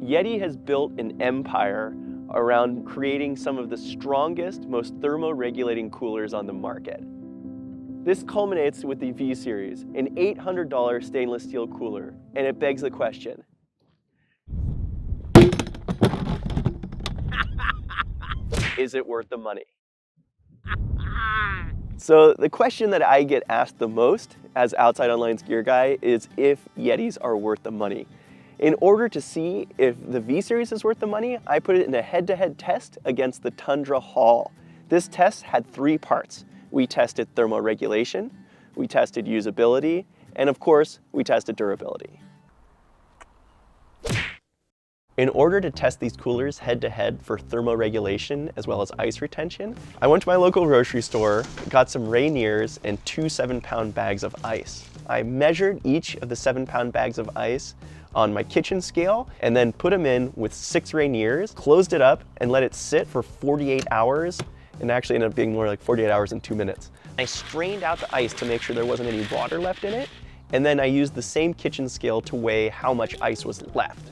Yeti has built an empire around creating some of the strongest, most thermoregulating coolers on the market. This culminates with the V-Series, an $800 stainless steel cooler, and it begs the question. Is it worth the money? So the question that I get asked the most as Outside Online's gear guy is if Yetis are worth the money. In order to see if the V-Series is worth the money, I put it in a head-to-head test against the Tundra Haul. This test had 3 parts. We tested thermoregulation, we tested usability, and of course, we tested durability. In order to test these coolers head-to-head for thermoregulation as well as ice retention, I went to my local grocery store, got some Rainiers and 2 7-pound bags of ice. I measured each of the 7-pound bags of ice on my kitchen scale and then put them in with 6 Rainiers, closed it up and let it sit for 48 hours, and actually ended up being more like 48 hours and 2 minutes. I strained out the ice to make sure there wasn't any water left in it, and then I used the same kitchen scale to weigh how much ice was left.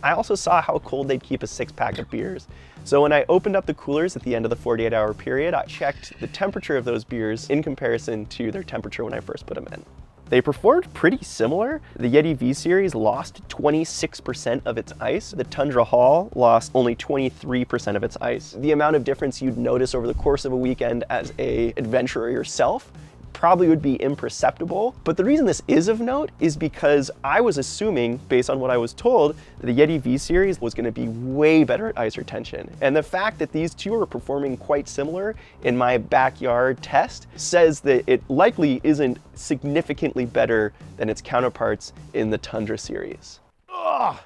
I also saw how cold they'd keep a 6-pack of beers. So when I opened up the coolers at the end of the 48-hour period, I checked the temperature of those beers in comparison to their temperature when I first put them in. They performed pretty similar. The Yeti V-Series lost 26% of its ice. The Tundra Haul lost only 23% of its ice. The amount of difference you'd notice over the course of a weekend as an adventurer yourself probably would be imperceptible. But the reason this is of note is because I was assuming, based on what I was told, that the Yeti V-Series was going to be way better at ice retention. And the fact that these two are performing quite similar in my backyard test says that it likely isn't significantly better than its counterparts in the Tundra series. Ugh.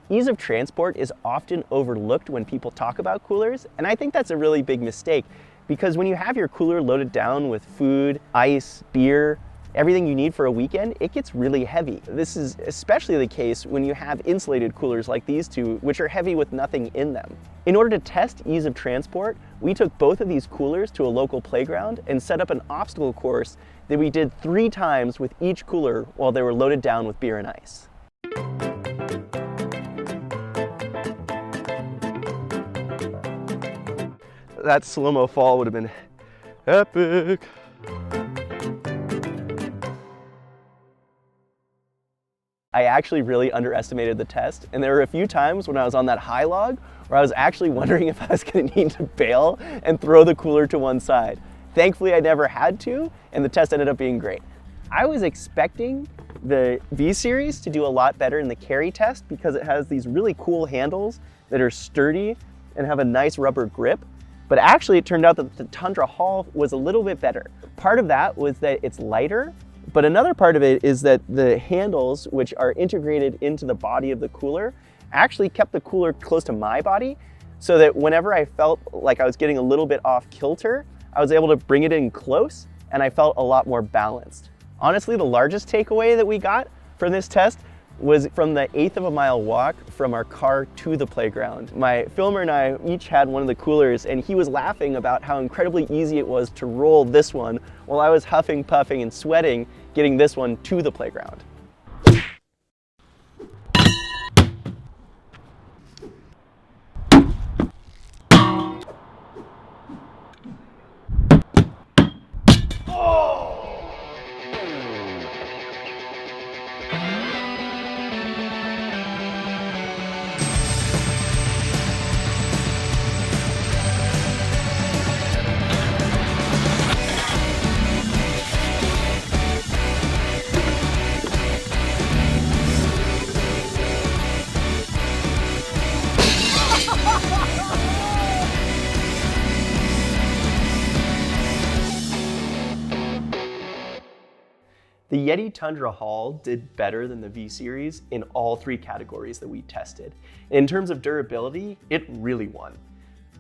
Ease of transport is often overlooked when people talk about coolers, and I think that's a really big mistake. Because when you have your cooler loaded down with food, ice, beer, everything you need for a weekend, it gets really heavy. This is especially the case when you have insulated coolers like these two, which are heavy with nothing in them. In order to test ease of transport, we took both of these coolers to a local playground and set up an obstacle course that we did 3 times with each cooler while they were loaded down with beer and ice. That slow-mo fall would have been epic. I actually really underestimated the test, and there were a few times when I was on that high log where I was actually wondering if I was going to need to bail and throw the cooler to one side. Thankfully, I never had to, and the test ended up being great. I was expecting the V-Series to do a lot better in the carry test because it has these really cool handles that are sturdy and have a nice rubber grip. But actually, it turned out that the Tundra Haul was a little bit better. Part of that was that it's lighter, but another part of it is that the handles, which are integrated into the body of the cooler, actually kept the cooler close to my body, so that whenever I felt like I was getting a little bit off kilter, I was able to bring it in close, and I felt a lot more balanced. Honestly, the largest takeaway that we got from this test was from the 1/8 of a mile walk from our car to the playground. My filmer and I each had one of the coolers, and he was laughing about how incredibly easy it was to roll this one while I was huffing, puffing, and sweating getting this one to the playground. The Yeti Tundra Haul did better than the V-Series in all 3 categories that we tested. In terms of durability, it really won.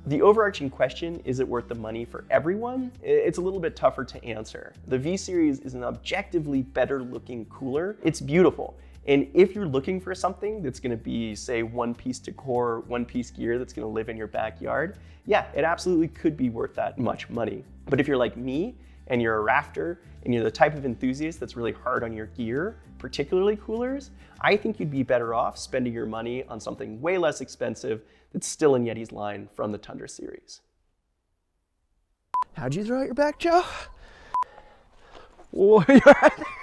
The overarching question, is it worth the money for everyone? It's a little bit tougher to answer. The V-Series is an objectively better looking cooler. It's beautiful. And if you're looking for something that's gonna be, say, one-piece decor, one-piece gear that's gonna live in your backyard, yeah, it absolutely could be worth that much money. But if you're like me, and you're a rafter, and you're the type of enthusiast that's really hard on your gear, particularly coolers, I think you'd be better off spending your money on something way less expensive that's still in Yeti's line from the Tundra series. How'd you throw out your back, Joe? Whoa, you're right there.